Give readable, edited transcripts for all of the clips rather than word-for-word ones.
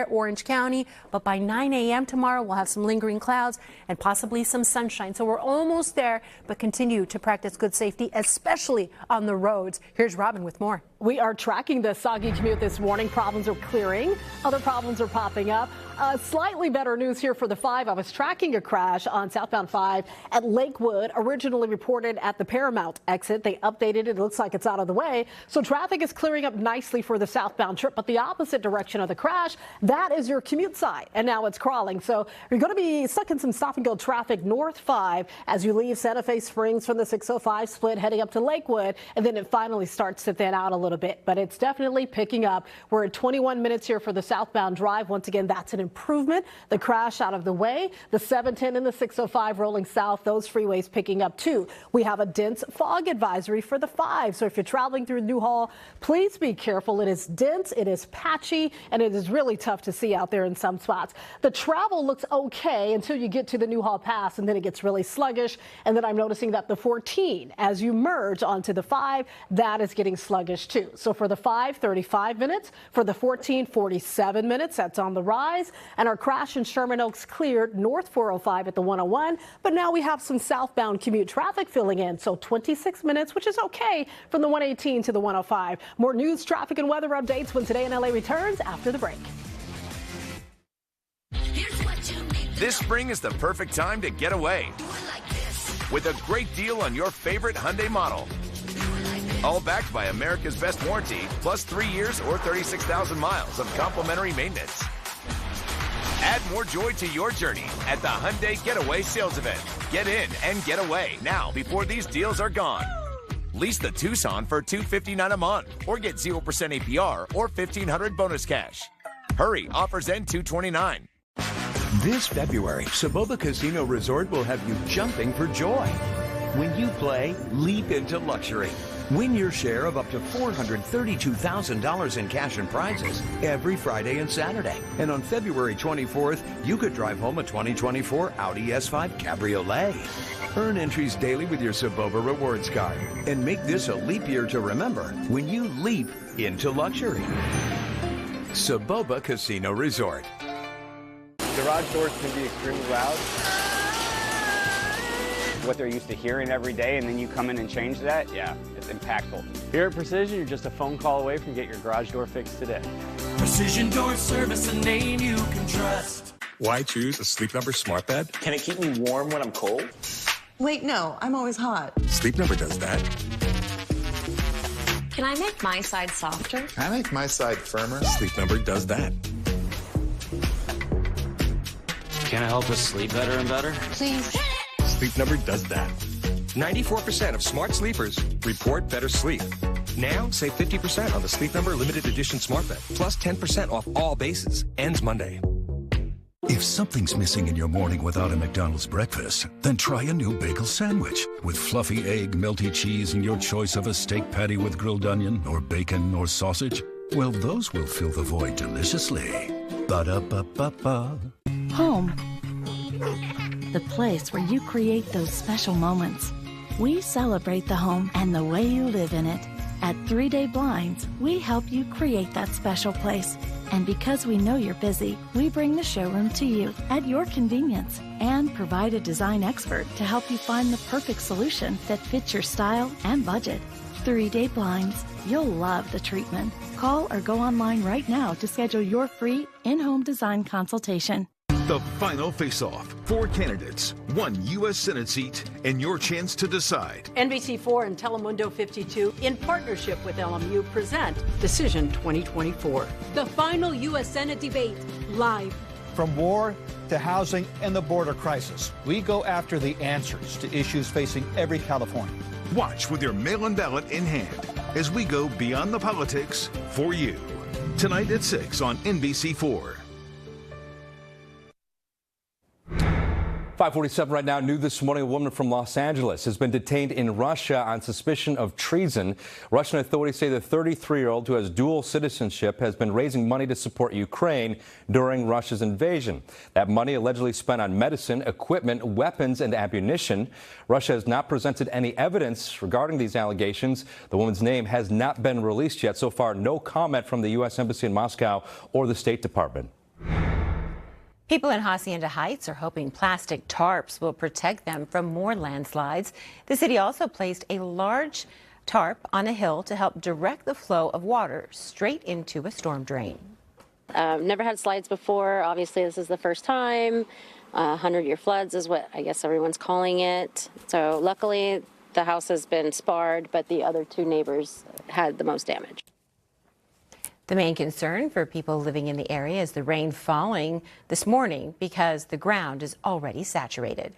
Orange County, but by 9 a.m. tomorrow we'll have some lingering clouds and possibly some sunshine. So we're almost there, but continue to practice good safety, especially on the roads. Here's Robin with more. We are tracking the soggy commute this morning. Problems are clearing. Other problems are popping up. Slightly better news here for the 5. I was tracking a crash on southbound 5 at Lakewood, originally reported at the Paramount exit. They updated it. It looks like it's out of the way. So traffic is clearing up nicely for the southbound trip, but the opposite direction of the crash, that is your commute side. And now it's crawling. So you're going to be stuck in some stop and go traffic north 5 as you leave Santa Fe Springs from the 605 split heading up to Lakewood. And then it finally starts to thin out a little bit, but it's definitely picking up. We're at 21 minutes here for the southbound drive. Once again, that's an improvement. The crash out of the way, the 710 and the 605 rolling south, those freeways picking up too. We have a dense fog advisory for the 5. So if you're traveling through Newhall, please be careful. It is dense, it is patchy, and it is really tough to see out there in some spots. The travel looks okay until you get to the Newhall Pass, and then it gets really sluggish. And then I'm noticing that the 14, as you merge onto the 5, that is getting sluggish too. So for the 5, 35 minutes. For the 14, 47 minutes. That's on the rise. And our crash in Sherman Oaks cleared north 405 at the 101. But now we have some southbound commute traffic filling in. So 26 minutes, which is okay, from the 118 to the 105. More news, traffic, and weather updates when Today in LA returns after the break. This spring is the perfect time to get away with a great deal on your favorite Hyundai model. All backed by America's best warranty, plus 3 years or 36,000 miles of complimentary maintenance. Add more joy to your journey at the Hyundai Getaway Sales Event. Get in and get away now before these deals are gone. Lease the Tucson for $259 a month or get 0% APR or $1,500 bonus cash. Hurry, offers end 2/29. This February, Soboba Casino Resort will have you jumping for joy. When you play, leap into luxury. Win your share of up to $432,000 in cash and prizes every Friday and Saturday. And on February 24th, you could drive home a 2024 Audi S5 Cabriolet. Earn entries daily with your Soboba Rewards card and make this a leap year to remember when you leap into luxury. Soboba Casino Resort. Garage doors can be extremely loud. What they're used to hearing every day, and then you come in and change that, yeah, it's impactful. Here at Precision, you're just a phone call away from getting your garage door fixed today. Precision Door Service, a name you can trust. Why choose a Sleep Number smart bed? Can it keep me warm when I'm cold? Wait, no, I'm always hot. Sleep Number does that. Can I make my side softer? Can I make my side firmer? Sleep Number does that. Can it help us sleep better and better? Please. Sleep Number does that. 94% of smart sleepers report better sleep. Now, save 50% on the Sleep Number limited edition smart bed, plus 10% off all bases. Ends Monday. If something's missing in your morning without a McDonald's breakfast, then try a new bagel sandwich. With fluffy egg, melty cheese, and your choice of a steak patty with grilled onion, or bacon, or sausage, well, those will fill the void deliciously. Ba-da-ba-ba-ba. Home. The place where you create those special moments. We celebrate the home and the way you live in it. At 3 Day Blinds, we help you create that special place. And because we know you're busy, we bring the showroom to you at your convenience and provide a design expert to help you find the perfect solution that fits your style and budget. 3 Day Blinds. You'll love the treatment. Call or go online right now to schedule your free in-home design consultation. The final face-off. 4 candidates, 1 U.S. Senate seat, and your chance to decide. NBC4 and Telemundo 52, in partnership with LMU, present Decision 2024. The final U.S. Senate debate, live. From war to housing and the border crisis, we go after the answers to issues facing every Californian. Watch with your mail-in ballot in hand as we go beyond the politics for you. Tonight at 6 on NBC4. 5:47 right now. New this morning, a woman from Los Angeles has been detained in Russia on suspicion of treason. Russian authorities say the 33-year-old, who has dual citizenship, has been raising money to support Ukraine during Russia's invasion. That money allegedly spent on medicine, equipment, weapons, and ammunition. Russia has not presented any evidence regarding these allegations. The woman's name has not been released yet. So far, no comment from the U.S. Embassy in Moscow or the State Department. People in Hacienda Heights are hoping plastic tarps will protect them from more landslides. The city also placed a large tarp on a hill to help direct the flow of water straight into a storm drain. Never had slides before. Obviously, this is the first time. 100-year floods is what I guess everyone's calling it. So luckily, the house has been sparred, but the other two neighbors had the most damage. The main concern for people living in the area is the rain falling this morning because the ground is already saturated.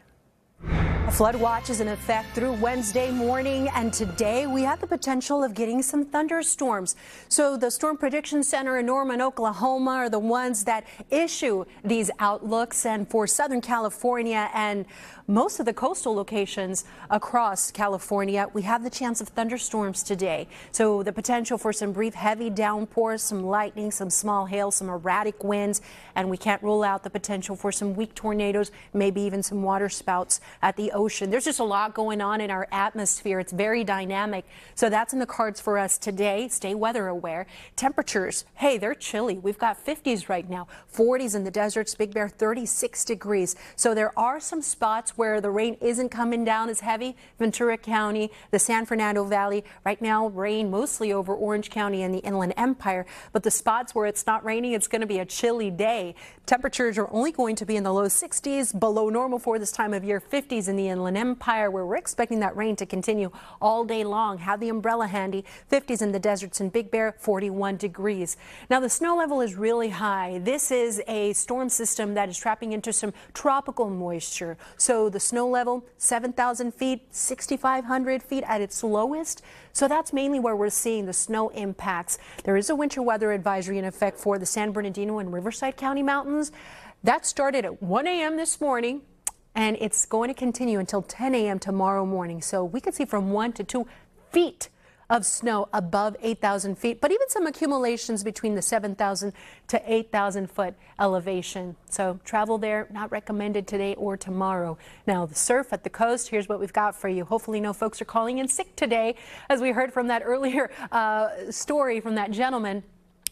A flood watch is in effect through Wednesday morning, and today we have the potential of getting some thunderstorms. So the Storm Prediction Center in Norman, Oklahoma are the ones that issue these outlooks, and for Southern California and most of the coastal locations across California, we have the chance of thunderstorms today. So the potential for some brief heavy downpours, some lightning, some small hail, some erratic winds, and we can't rule out the potential for some weak tornadoes, maybe even some water spouts at the ocean. There's just a lot going on in our atmosphere. It's very dynamic. So that's in the cards for us today. Stay weather aware. Temperatures, hey, they're chilly. We've got 50s right now, 40s in the deserts, Big Bear 36 degrees. So there are some spots where the rain isn't coming down as heavy. Ventura County, the San Fernando Valley. Right now, rain mostly over Orange County and the Inland Empire. But the spots where it's not raining, it's going to be a chilly day. Temperatures are only going to be in the low 60s, below normal for this time of year, 50s in the Inland Empire, where we're expecting that rain to continue all day long. Have the umbrella handy. 50s in the deserts and Big Bear, 41 degrees. Now, the snow level is really high. This is a storm system that is trapping into some tropical moisture. So the snow level, 7,000 feet, 6,500 feet at its lowest. So that's mainly where we're seeing the snow impacts. There is a winter weather advisory in effect for the San Bernardino and Riverside County Mountains. That started at 1 a.m. this morning, and it's going to continue until 10 a.m. tomorrow morning. So we could see from 1 to 2 feet of snow above 8,000 feet, but even some accumulations between the 7,000 to 8,000 foot elevation. So travel there, not recommended today or tomorrow. Now, the surf at the coast, here's what we've got for you. Hopefully no folks are calling in sick today, as we heard from that earlier story from that gentleman.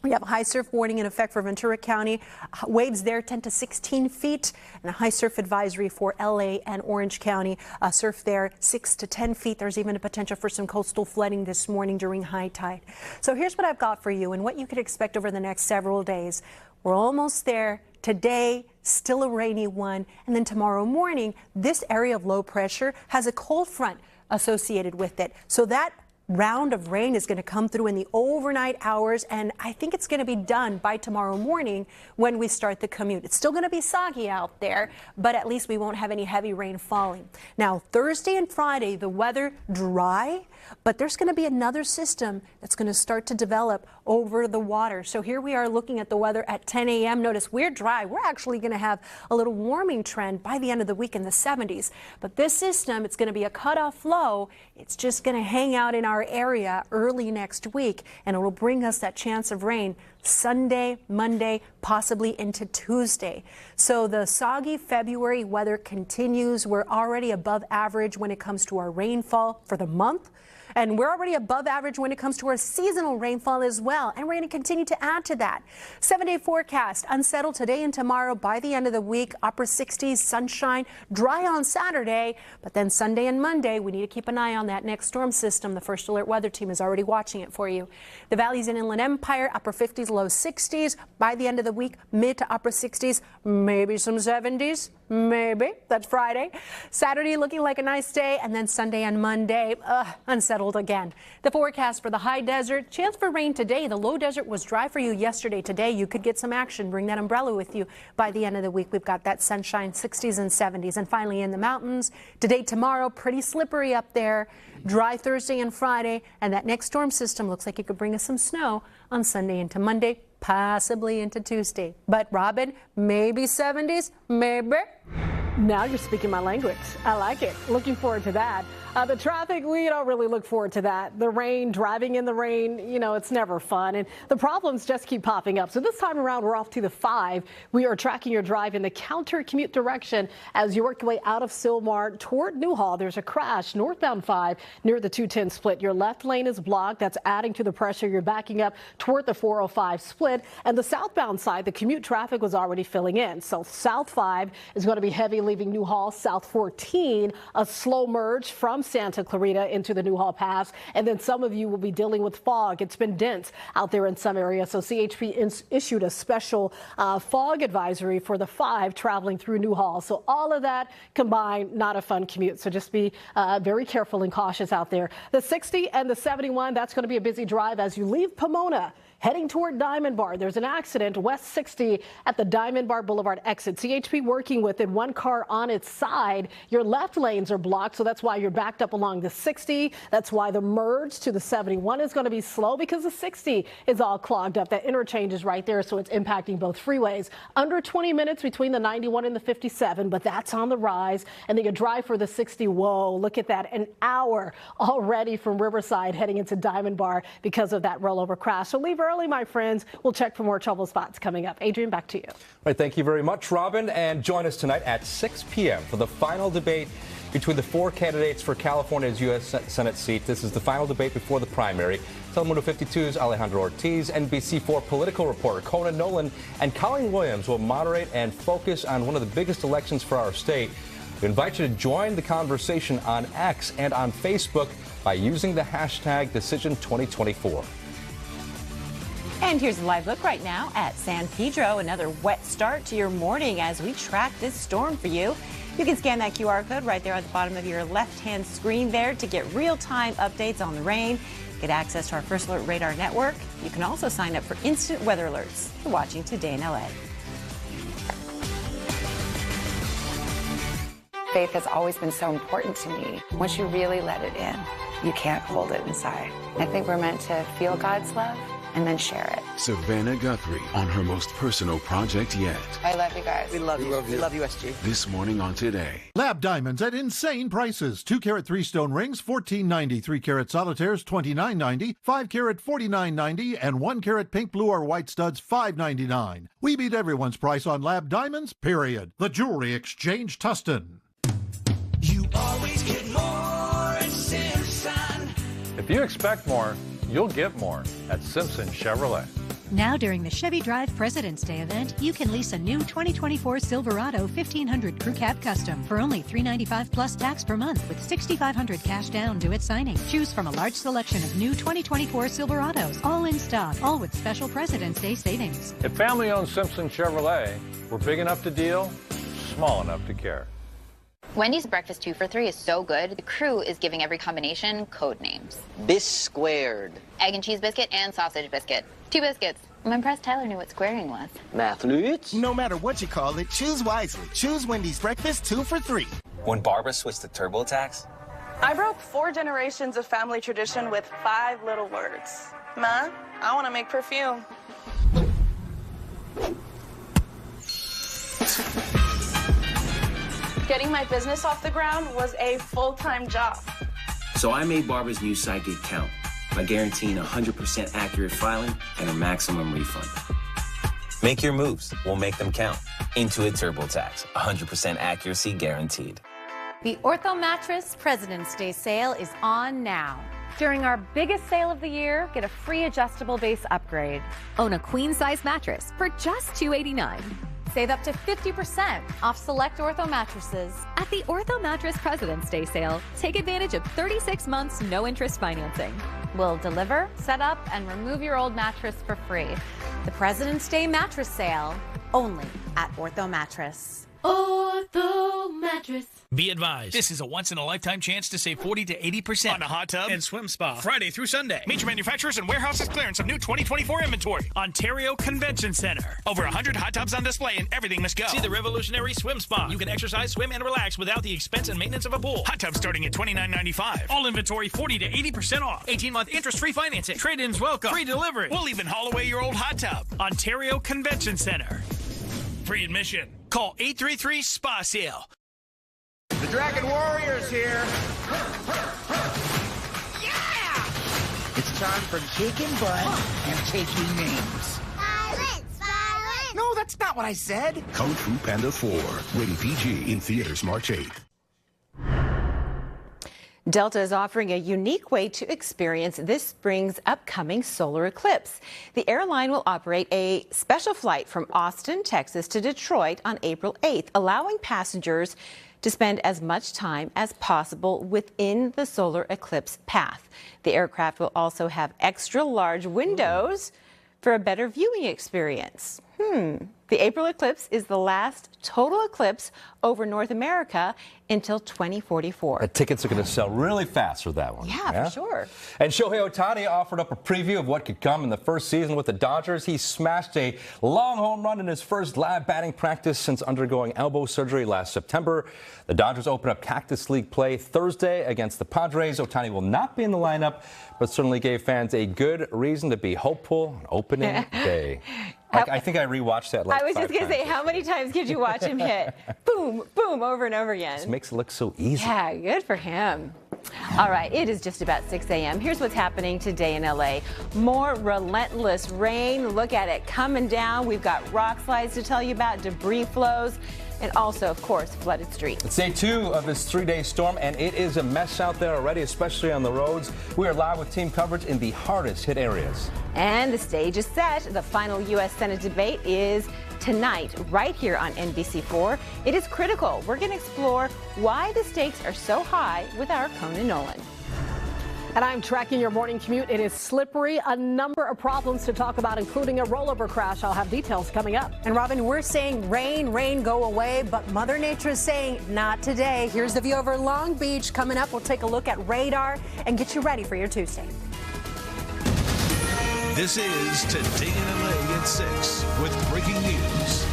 We have a high surf warning in effect for Ventura County. Waves there 10 to 16 feet, and a high surf advisory for LA and Orange County. Surf there 6 to 10 feet. There's even a potential for some coastal flooding this morning during high tide. So here's what I've got for you and what you could expect over the next several days. We're almost there. Today, still a rainy one. And then tomorrow morning, this area of low pressure has a cold front associated with it. So that round of rain is going to come through in the overnight hours, and I think it's going to be done by tomorrow morning when we start the commute. It's still going to be soggy out there, but at least we won't have any heavy rain falling. Now, Thursday and Friday, the weather dry, but there's going to be another system that's going to start to develop over the water. So here we are looking at the weather at 10 a.m. Notice we're dry. We're actually going to have a little warming trend by the end of the week in the 70s. But this system, it's going to be a cutoff low. It's just going to hang out in our area early next week, and it will bring us that chance of rain Sunday, Monday, possibly into Tuesday. So the soggy February weather continues. We're already above average when it comes to our rainfall for the month. And we're already above average when it comes to our seasonal rainfall as well. And we're going to continue to add to that. 7-day forecast, unsettled today and tomorrow. By the end of the week, upper 60s, sunshine, dry on Saturday. But then Sunday and Monday, we need to keep an eye on that next storm system. The First Alert Weather Team is already watching it for you. The valleys in Inland Empire, upper 50s, low 60s. By the end of the week, mid to upper 60s, maybe some 70s. Maybe. That's Friday. Saturday looking like a nice day, and then Sunday and Monday, unsettled again. The forecast for the high desert, chance for rain today. The low desert was dry for you yesterday. Today you could get some action. Bring that umbrella with you. By the end of the week, we've got that sunshine, 60s and 70s. And finally in the mountains, today, tomorrow, pretty slippery up there. Dry Thursday and Friday, and that next storm system looks like it could bring us some snow on Sunday into Monday, possibly into Tuesday. But Robin, maybe 70s, maybe. Now you're speaking my language. I like it. Looking forward to that. The traffic, we don't really look forward to that. The rain, driving in the rain, it's never fun. And the problems just keep popping up. So this time around, we're off to the 5. We are tracking your drive in the counter commute direction as you work your way out of Sylmar toward Newhall. There's a crash northbound 5 near the 210 split. Your left lane is blocked. That's adding to the pressure. You're backing up toward the 405 split. And the southbound side, the commute traffic was already filling in. So South 5 is going to be heavy leaving Newhall. South 14, a slow merge from Santa Clarita into the Newhall Pass. And then some of you will be dealing with fog. It's been dense out there in some areas. So CHP issued a special fog advisory for the 5 traveling through Newhall. So all of that combined, not a fun commute. So just be very careful and cautious out there. The 60 and the 71, that's going to be a busy drive as you leave Pomona. Heading toward Diamond Bar, there's an accident west 60 at the Diamond Bar Boulevard exit. CHP working with it, one car on its side. Your left lanes are blocked, so that's why you're backed up along the 60. That's why the merge to the 71 is going to be slow because the 60 is all clogged up. That interchange is right there, so it's impacting both freeways. Under 20 minutes between the 91 and the 57, but that's on the rise. And then you drive for the 60. Whoa, look at that. An hour already from Riverside heading into Diamond Bar because of that rollover crash. So leave early, my friends. We'll check for more trouble spots coming up. Adrian, back to you. All right, thank you very much, Robin. And join us tonight at 6 p.m. for the final debate between the 4 candidates for California's U.S. Senate seat. This is the final debate before the primary. Telemundo 52's Alejandro Ortiz, NBC4 political reporter Conan Nolan, and Colleen Williams will moderate and focus on one of the biggest elections for our state. We invite you to join the conversation on X and on Facebook by using the hashtag Decision2024. And here's a live look right now at San Pedro. Another wet start to your morning as we track this storm for you. You can scan that QR code right there at the bottom of your left-hand screen there to get real-time updates on the rain. Get access to our First Alert Radar network. You can also sign up for instant weather alerts. You're watching Today in LA. Faith has always been so important to me. Once you really let it in, you can't hold it inside. I think we're meant to feel God's love and then share it. Savannah Guthrie on her most personal project yet. I love you guys. We love you. We love you, SG. This morning on Today. Lab diamonds at insane prices. 2-carat 3-stone rings, $14.90. 3-carat solitaires, $29.90. 5-carat, $49.90. And 1-carat pink, blue, or white studs, $5.99. We beat everyone's price on lab diamonds, period. The Jewelry Exchange, Tustin. You always get more at Simpson. If you expect more, you'll get more at Simpson Chevrolet. Now during the Chevy Drive President's Day event, you can lease a new 2024 Silverado 1500 Crew Cab Custom for only $395 plus tax per month with $6,500 cash down due at signing. Choose from a large selection of new 2024 Silverados, all in stock, all with special President's Day savings. At family-owned Simpson Chevrolet, we're big enough to deal, small enough to care. Wendy's breakfast 2 for $3 is so good, the crew is giving every combination code names. Bis squared. Egg and cheese biscuit and sausage biscuit. 2 biscuits. I'm impressed Tyler knew what squaring was. Mathlete. No matter what you call it, choose wisely. Choose Wendy's breakfast 2 for $3. When Barbara switched to TurboTax, I broke 4 generations of family tradition with 5 little words. Ma, I want to make perfume. Getting my business off the ground was a full-time job. so I made Barbara's new Sidekick count by guaranteeing 100% accurate filing and a maximum refund. Make your moves. We'll make them count. Intuit TurboTax. 100% accuracy guaranteed. The Ortho Mattress President's Day sale is on now. During our biggest sale of the year, get a free adjustable base upgrade. Own a queen-size mattress for just $289. Save up to 50% off select Ortho mattresses. At the Ortho Mattress President's Day sale, take advantage of 36 months no-interest financing. We'll deliver, set up, and remove your old mattress for free. The President's Day mattress sale, only at Ortho Mattress. Ortho Mattress. Be advised, this is a once-in-a-lifetime chance to save 40 to 80% on a hot tub and swim spa. Friday through Sunday. Major manufacturers and warehouses clearance of new 2024 inventory. Ontario Convention Center. Over 100 hot tubs on display and everything must go. See the revolutionary swim spa. You can exercise, swim, and relax without the expense and maintenance of a pool. Hot tubs starting at $29.95. All inventory 40 to 80% off. 18-month interest-free financing. Trade-ins welcome. Free delivery. We'll even haul away your old hot tub. Ontario Convention Center. Free admission. Call 833-SPA-SALE. Dragon Warriors here. It's time for kicking butt and taking names. Violence! No, that's not what I said. Kung Fu Panda 4, rated PG, in theaters March 8th. Delta is offering a unique way to experience this spring's upcoming solar eclipse. The airline will operate a special flight from Austin, Texas to Detroit on April 8th, allowing passengers to spend as much time as possible within the solar eclipse path. The aircraft will also have extra large windows for a better viewing experience. The April eclipse is the last total eclipse over North America until 2044. The tickets are going to sell really fast for that one. Yeah, for sure. And Shohei Ohtani offered up a preview of what could come in the first season with the Dodgers. He smashed a long home run in his first live batting practice since undergoing elbow surgery last September. The Dodgers open up Cactus League play Thursday against the Padres. Ohtani will not be in the lineup, but certainly gave fans a good reason to be hopeful on opening day. I think I rewatched that I was just going to say, how many times could you watch him hit boom, boom, over and over again? It makes it look so easy. Yeah, good for him. All right, it is just about 6 a.m. Here's what's happening today in L.A. More relentless rain. Look at it coming down. We've got rock slides to tell you about, debris flows, and also, of course, flooded streets. It's day 2 of this 3-day storm, and it is a mess out there already, especially on the roads. We are live with team coverage in the hardest hit areas. And the stage is set. The final U.S. Senate debate is tonight, right here on NBC4. It is critical. We're going to explore why the stakes are so high with our Conan Nolan. And I'm tracking your morning commute. It is slippery. A number of problems to talk about, including a rollover crash. I'll have details coming up. And Robin, we're saying rain, rain, go away, but Mother Nature is saying not today. Here's the view over Long Beach. Coming up, we'll take a look at radar and get you ready for your Tuesday. This is Today in LA at 6 with breaking news.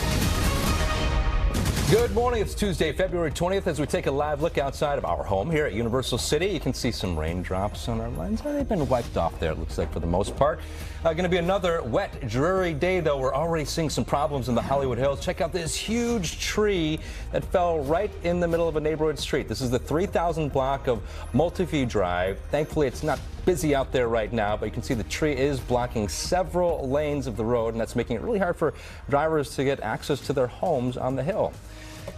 Good morning. It's Tuesday, February 20th, as we take a live look outside of our home here at Universal City. You can see some raindrops on our lens. They've been wiped off there, it looks like, for the most part. Going to be another wet, dreary day, though. We're already seeing some problems in the Hollywood Hills. Check out this huge tree that fell right in the middle of a neighborhood street. This is the 3000 block of Multiview Drive. Thankfully, it's not busy out there right now, but you can see the tree is blocking several lanes of the road, and that's making it really hard for drivers to get access to their homes on the hill.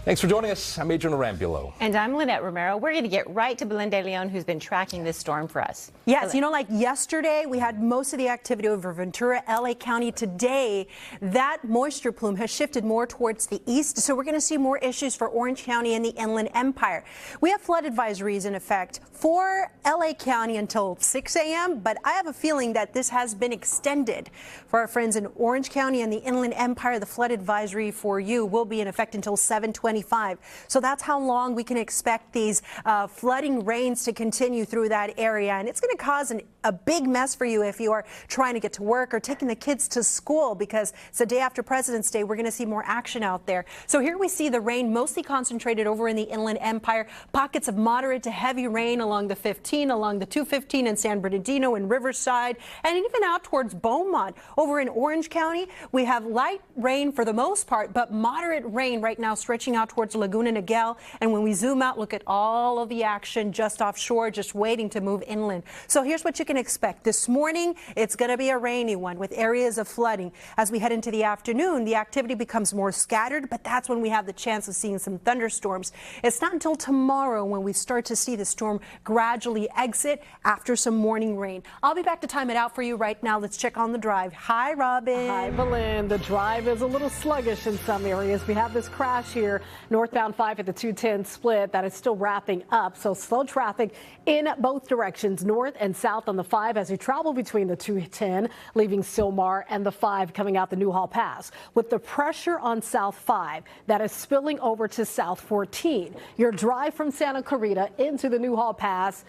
Thanks for joining us. I'm Adrian Arambulo. And I'm Lynette Romero. We're going to get right to Belinda Leon, who's been tracking this storm for us. Yes, you know, like yesterday, we had most of the activity over Ventura, LA County. Today, that moisture plume has shifted more towards the east, so we're going to see more issues for Orange County and the Inland Empire. We have flood advisories in effect for LA County until 6 a.m., but I have a feeling that this has been extended. For our friends in Orange County and the Inland Empire, the flood advisory for you will be in effect until 7:25. So that's how long we can expect these flooding rains to continue through that area. And it's going to cause a big mess for you if you are trying to get to work or taking the kids to school, because it's the day after President's Day. We're going to see more action out there. So here we see the rain mostly concentrated over in the Inland Empire. Pockets of moderate to heavy rain along the 15, along the 215 in San Bernardino and Riverside, and even out towards Beaumont. Over in Orange County, we have light rain for the most part, but moderate rain right now stretching out towards Laguna Niguel. And when we zoom out, look at all of the action just offshore, just waiting to move inland. So here's what you can expect. This morning, it's going to be a rainy one with areas of flooding. As we head into the afternoon, the activity becomes more scattered, but that's when we have the chance of seeing some thunderstorms. It's not until tomorrow when we start to see the storm gradually exit after some morning rain. I'll be back to time it out for you right now. Let's check on the drive. Hi, Robin. Hi, Belinda. The drive is a little sluggish in some areas. We have this crash here, northbound 5 at the 210 split, that is still wrapping up. So slow traffic in both directions, north and south on the 5 as you travel between the 210, leaving Sylmar, and the 5 coming out the Newhall Pass. With the pressure on South 5 that is spilling over to South 14, your drive from Santa Clarita into the Newhall Pass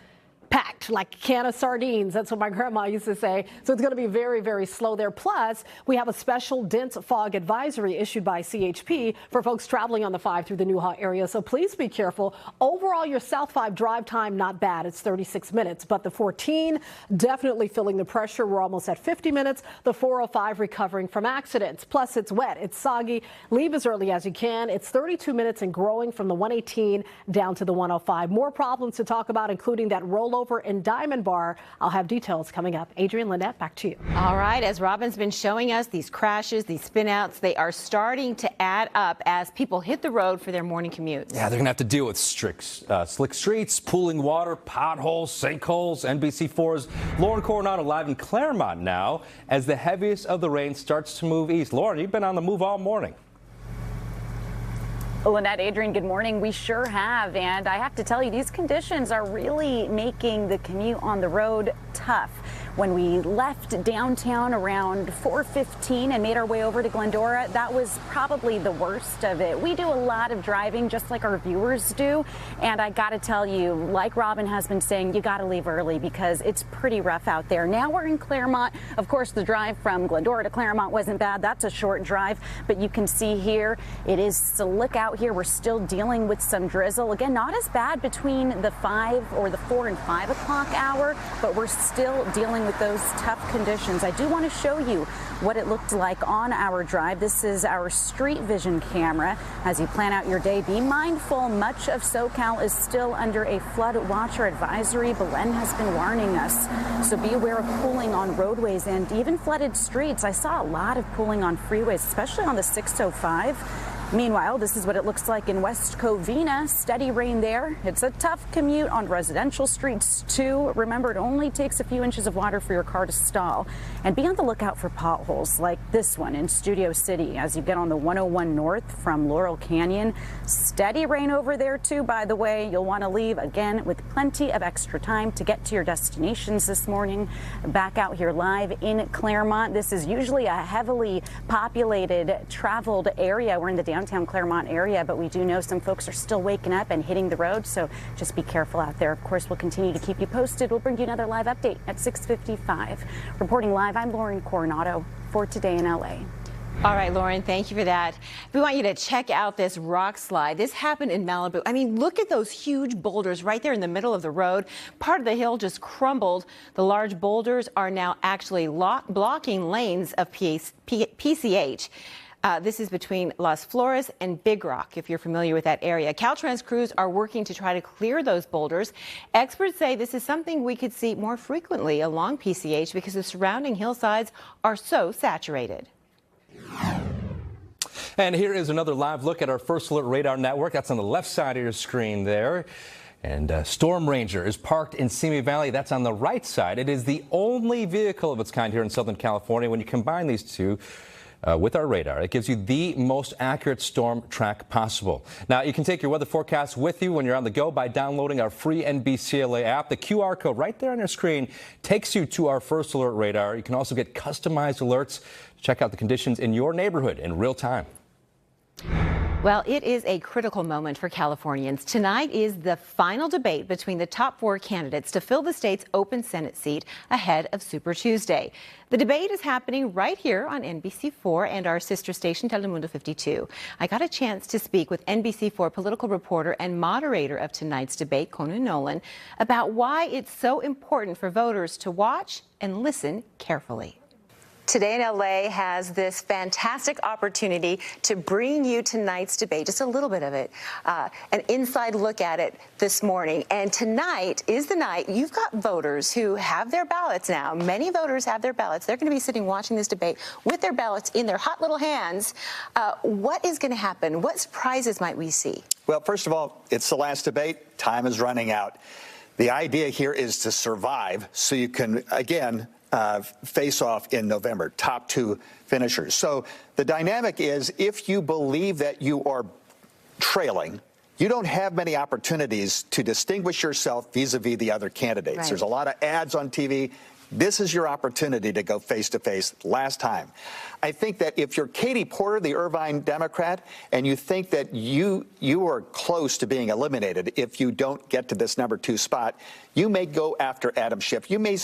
packed like a can of sardines. That's what my grandma used to say. So it's going to be very, very slow there. Plus, we have a special dense fog advisory issued by CHP for folks traveling on the 5 through the Newha area. So please be careful. Overall, your South 5 drive time, not bad. It's 36 minutes. But the 14, definitely feeling the pressure. We're almost at 50 minutes. The 405 recovering from accidents. Plus, it's wet. It's soggy. Leave as early as you can. It's 32 minutes and growing from the 118 down to the 105. More problems to talk about, including that rollover in Diamond Bar. I'll have details coming up. Adrienne, Lynette, back to you. All right. As Robin's been showing us, these crashes, these spinouts, they are starting to add up as people hit the road for their morning commutes. Yeah, they're going to have to deal with slick streets, pooling water, potholes, sinkholes. NBC4's Lauren Coronado live in Claremont now as the heaviest of the rain starts to move east. Lauren, you've been on the move all morning. Lynette, Adrienne, good morning. We sure have. And I have to tell you, these conditions are really making the commute on the road tough. When we left downtown around 4:15 and made our way over to Glendora, that was probably the worst of it. We do a lot of driving just like our viewers do. And I got to tell you, like Robin has been saying, you got to leave early because it's pretty rough out there. Now we're in Claremont. Of course, the drive from Glendora to Claremont wasn't bad. That's a short drive. But you can see here, it is slick out here. We're still dealing with some drizzle. Again, not as bad between the 5 or the 4 and 5 o'clock hour, but we're still dealing with those tough conditions. I do want to show you what it looked like on our drive. This is our street vision camera. As you plan out your day, be mindful. Much of SoCal is still under a flood watch or advisory. Belen has been warning us. So be aware of pooling on roadways and even flooded streets. I saw a lot of pooling on freeways, especially on the 605. Meanwhile, this is what it looks like in West Covina. Steady rain there. It's a tough commute on residential streets, too. Remember, it only takes a few inches of water for your car to stall. And be on the lookout for potholes like this one in Studio City as you get on the 101 North from Laurel Canyon. Steady rain over there, too, by the way. You'll want to leave, again, with plenty of extra time to get to your destinations this morning. Back out here live in Claremont. This is usually a heavily populated, traveled area. We're in the downtown Claremont area, but we do know some folks are still waking up and hitting the road, so just be careful out there. Of course, we'll continue to keep you posted. We'll bring you another live update at 6:55. Reporting live, I'm Lauren Coronado for Today in LA. All right, Lauren, thank you for that. We want you to check out this rock slide. This happened in Malibu. I mean, look at those huge boulders right there in the middle of the road. Part of the hill just crumbled. The large boulders are now actually blocking lanes of PCH. This is between Las Flores and Big Rock, if you're familiar with that area. Caltrans crews are working to try to clear those boulders. Experts say this is something we could see more frequently along PCH because the surrounding hillsides are so saturated. And here is another live look at our First Alert Radar Network. That's on the left side of your screen there. And Storm Ranger is parked in Simi Valley. That's on the right side. It is the only vehicle of its kind here in Southern California. When you combine these two, with our radar, it gives you the most accurate storm track possible. Now, you can take your weather forecast with you when you're on the go by downloading our free NBCLA app. The QR code right there on your screen takes you to our First Alert Radar. You can also get customized alerts to check out the conditions in your neighborhood in real time. Well, it is a critical moment for Californians. Tonight is the final debate between the top 4 candidates to fill the state's open Senate seat ahead of Super Tuesday. The debate is happening right here on NBC4 and our sister station, Telemundo 52. I got a chance to speak with NBC4 political reporter and moderator of tonight's debate, Conan Nolan, about why it's so important for voters to watch and listen carefully. Today in LA has this fantastic opportunity to bring you tonight's debate, just a little bit of it, an inside look at it this morning. And tonight is the night you've got voters who have their ballots now. Many voters have their ballots. They're going to be sitting watching this debate with their ballots in their hot little hands. What is going to happen? What surprises might we see? Well, first of all, it's the last debate. Time is running out. The idea here is to survive so you can, again, face off in November, top 2 finishers. So the dynamic is if you believe that you are trailing, you don't have many opportunities to distinguish yourself vis-a-vis the other candidates. Right. There's a lot of ads on TV. This is your opportunity to go face-to-face last time. I think that if you're Katie Porter, the Irvine Democrat, and you think that you are close to being eliminated if you don't get to this number 2 spot, you may go after Adam Schiff. You may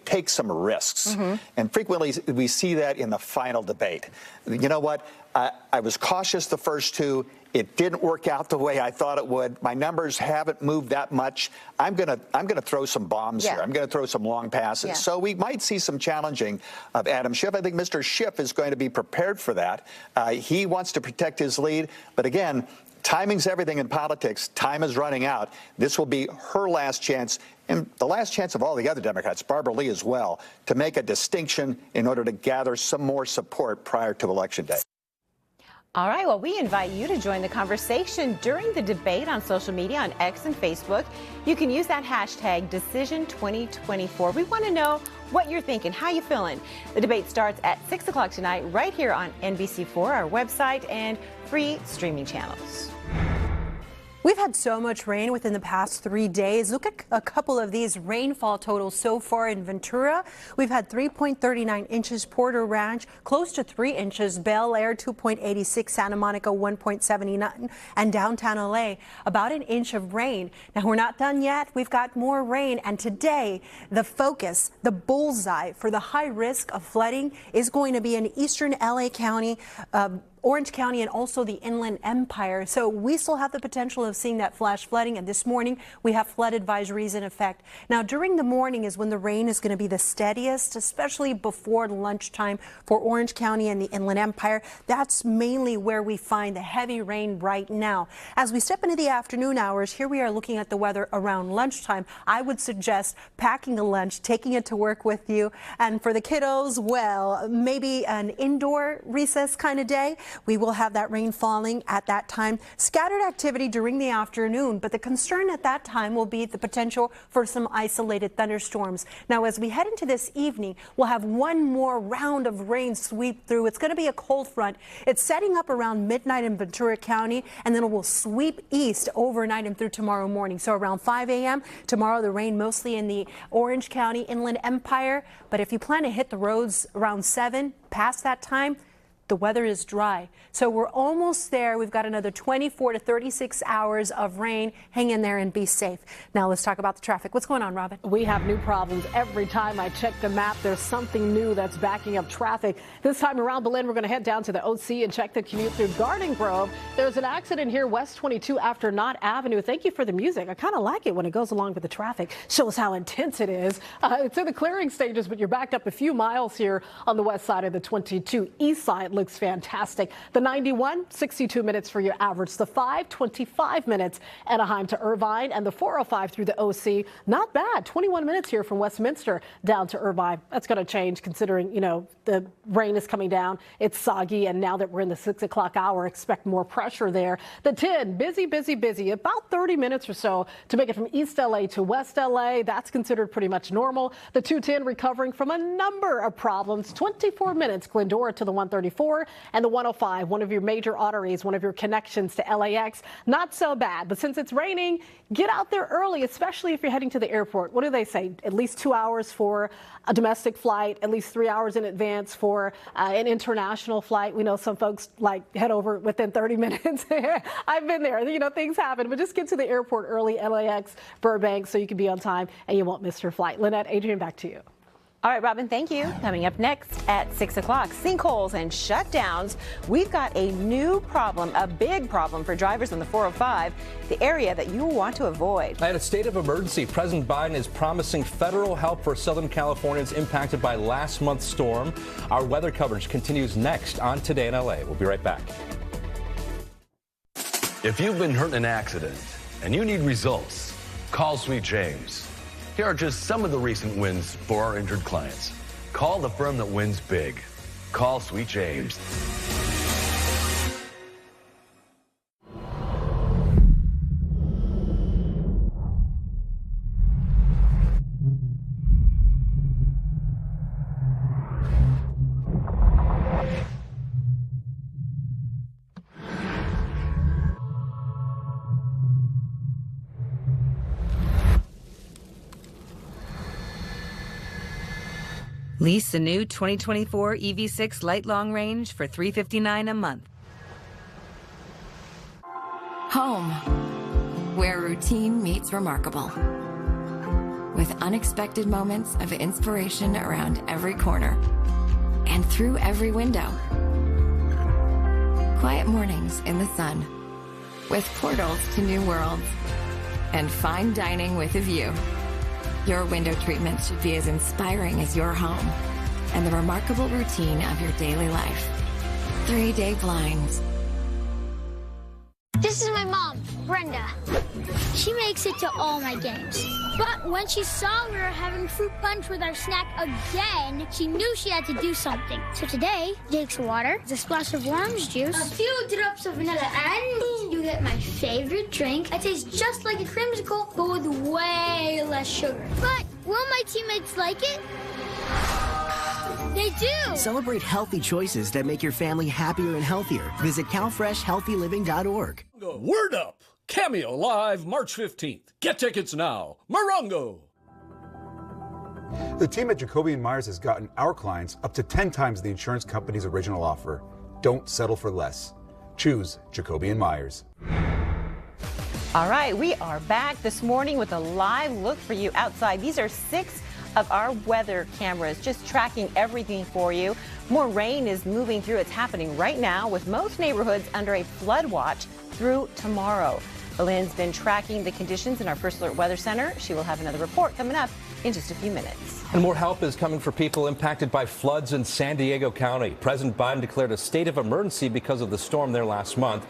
take some risks. And frequently we see that in the final debate. You know what? I was cautious the first 2. It didn't work out the way I thought it would. My numbers haven't moved that much. I'm gonna throw some bombs here. I'm gonna throw some long passes. So we might see some challenging of Adam Schiff. I think Mr. Schiff is going to be prepared for that. He wants to protect his lead, but again, timing's everything in politics. Time is running out. This will be her last chance, and the last chance of all the other Democrats, Barbara Lee as well, to make a distinction in order to gather some more support prior to Election Day. All right, well, we invite you to join the conversation during the debate on social media, on X and Facebook. You can use that hashtag Decision2024. We want to know what you're thinking, how you feeling. The debate starts at 6 o'clock tonight right here on NBC4, our website, and free streaming channels. We've had so much rain within the past 3 days. Look at a couple of these rainfall totals so far in Ventura. We've had 3.39 inches, Porter Ranch, close to 3 inches, Bel Air 2.86, Santa Monica 1.79, and downtown LA about 1 inch of rain. Now, we're not done yet. We've got more rain, and today the focus, the bullseye for the high risk of flooding is going to be in eastern LA County, Orange County, and also the Inland Empire. So we still have the potential of seeing that flash flooding, and this morning we have flood advisories in effect. Now, during the morning is when the rain is going to be the steadiest, especially before lunchtime for Orange County and the Inland Empire. That's mainly where we find the heavy rain right now. As we step into the afternoon hours, here we are looking at the weather around lunchtime. I would suggest packing a lunch, taking it to work with you, and for the kiddos, well, maybe an indoor recess kind of day. We will have that rain falling at that time. Scattered activity during the afternoon, but the concern at that time will be the potential for some isolated thunderstorms. Now, as we head into this evening, we'll have one more round of rain sweep through. It's going to be a cold front. It's setting up around midnight in Ventura County, and then it will sweep east overnight and through tomorrow morning. So around 5 a.m. tomorrow, the rain mostly in the Orange County Inland Empire. But if you plan to hit the roads around 7, past that time, the weather is dry. So we're almost there. We've got another 24 to 36 hours of rain. Hang in there and be safe. Now let's talk about the traffic. What's going on, Robin? We have new problems. Every time I check the map, there's something new that's backing up traffic. This time around Belen, we're going to head down to the OC and check the commute through Garden Grove. There's an accident here, West 22 after Knott Avenue. Thank you for the music. I kind of like it when it goes along with the traffic. Shows how intense it is. It's in the clearing stages, but you're backed up a few miles here on the west side of the 22. East side looks fantastic. The 91, 62 minutes for your average. The 5, 25 minutes Anaheim to Irvine, and the 405 through the OC. Not bad. 21 minutes here from Westminster down to Irvine. That's going to change considering, you know, the rain is coming down. It's soggy, and now that we're in the 6 o'clock hour, expect more pressure there. The 10, busy, busy, busy. About 30 minutes or so to make it from East LA to West LA. That's considered pretty much normal. The 210 recovering from a number of problems. 24 minutes Glendora to the 134 and the 105, one of your major arteries, one of your connections to LAX. Not so bad, but since it's raining, get out there early, especially if you're heading to the airport. What do they say? At least 2 hours for a domestic flight, at least 3 hours in advance for an international flight. We know some folks like head over within 30 minutes. I've been there. You know, things happen, but just get to the airport early, LAX, Burbank, so you can be on time and you won't miss your flight. Lynette, Adrian, back to you. All right, Robin, thank you. Coming up next at 6 o'clock, sinkholes and shutdowns. We've got a new problem, a big problem for drivers on the 405, the area that you want to avoid. At a state of emergency, President Biden is promising federal help for Southern Californians impacted by last month's storm. Our weather coverage continues next on Today in LA. We'll be right back. If you've been hurt in an accident and you need results, call Sweet James. Here are just some of the recent wins for our injured clients. Call the firm that wins big. Call Sweet James. Lease a new 2024 EV6 Light Long Range for $359 a month. Home, where routine meets remarkable. With unexpected moments of inspiration around every corner and through every window. Quiet mornings in the sun, with portals to new worlds, and fine dining with a view. Your window treatment should be as inspiring as your home and the remarkable routine of your daily life. 3-day blinds. This is my mom, Brenda. She makes it to all my games. But when she saw we were having fruit punch with our snack again, she knew she had to do something. So today, Jake's water, the splash of orange juice, a few drops of vanilla, and boom, you get my favorite drink. It tastes just like a creamsicle, but with way less sugar. But will my teammates like it? They do! Celebrate healthy choices that make your family happier and healthier. Visit CalFreshHealthyLiving.org. Word up! Cameo Live, March 15th. Get tickets now. Morongo! The team at Jacoby & Myers has gotten our clients up to 10 times the insurance company's original offer. Don't settle for less. Choose Jacoby & Myers. All right, we are back this morning with a live look for you outside. These are 6 of our weather cameras just tracking everything for you. More rain is moving through. It's happening right now with most neighborhoods under a flood watch through tomorrow. Belin's been tracking the conditions in our First Alert Weather Center. She will have another report coming up in just a few minutes. And more help is coming for people impacted by floods in San Diego County. President Biden declared a state of emergency because of the storm there last month.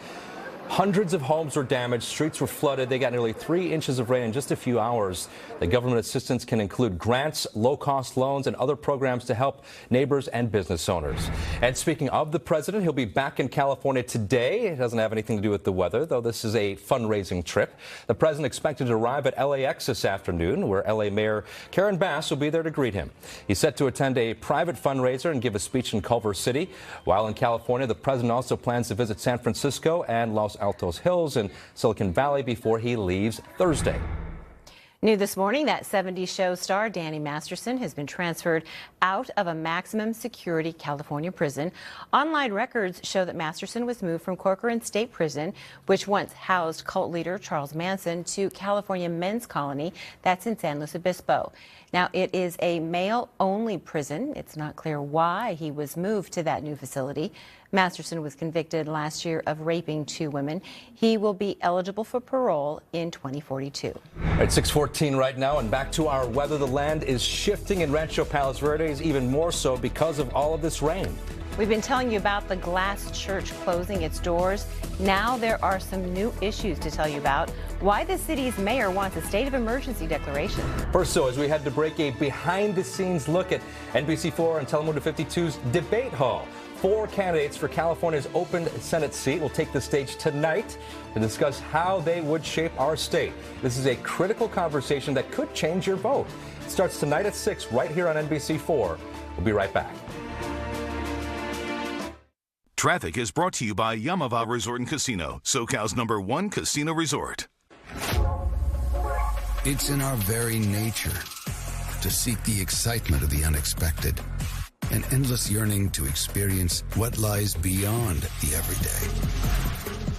Hundreds of homes were damaged, streets were flooded. They got nearly 3 inches of rain in just a few hours. The government assistance can include grants, low-cost loans, and other programs to help neighbors and business owners. And speaking of the president, he'll be back in California today. It doesn't have anything to do with the weather, though this is a fundraising trip. The president expected to arrive at LAX this afternoon, where LA Mayor Karen Bass will be there to greet him. He's set to attend a private fundraiser and give a speech in Culver City. While in California, the president also plans to visit San Francisco and Los Altos Hills in Silicon Valley before he leaves Thursday. New this morning, that 70s show star Danny Masterson has been transferred out of a maximum security California prison. Online records show that Masterson was moved from Corcoran State Prison, which once housed cult leader Charles Manson, to California Men's Colony. That's in San Luis Obispo. Now, it is a male-only prison. It's not clear why he was moved to that new facility. Masterson was convicted last year of raping 2 women. He will be eligible for parole in 2042. At 6:14 right now, and back to our weather. The land is shifting in Rancho Palos Verdes, even more so because of all of this rain. We've been telling you about the Glass Church closing its doors. Now there are some new issues to tell you about. Why the city's mayor wants a state of emergency declaration. First, as we had to break a behind-the-scenes look at NBC4 and Telemundo 52's debate hall. 4 candidates for California's open Senate seat will take the stage tonight to discuss how they would shape our state. This is a critical conversation that could change your vote. It starts tonight at 6 right here on NBC4. We'll be right back. Traffic is brought to you by Yamava Resort and Casino, SoCal's #1 casino resort. It's in our very nature to seek the excitement of the unexpected, an endless yearning to experience what lies beyond the everyday.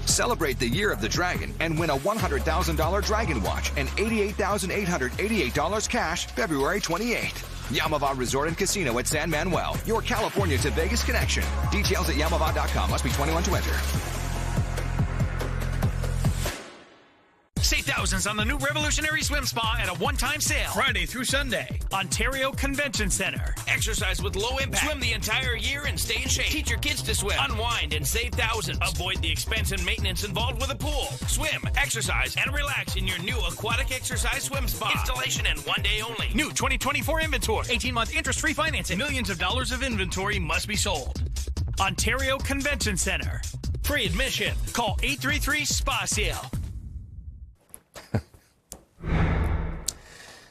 Celebrate the Year of the Dragon and win a $100,000 Dragon Watch and $88,888 cash February 28th. Yamava Resort and Casino at San Manuel, your California to Vegas connection. Details at Yamava.com. Must be 21 to enter. Save thousands on the new revolutionary swim spa at a one-time sale. Friday through Sunday. Ontario Convention Center. Exercise with low impact. Swim the entire year and stay in shape. Teach your kids to swim. Unwind and save thousands. Avoid the expense and maintenance involved with a pool. Swim, exercise, and relax in your new aquatic exercise swim spa. Installation and 1 day only. New 2024 inventory. 18-month interest-free financing. Millions of dollars of inventory must be sold. Ontario Convention Center. Free admission. Call 833-SPA-SALE.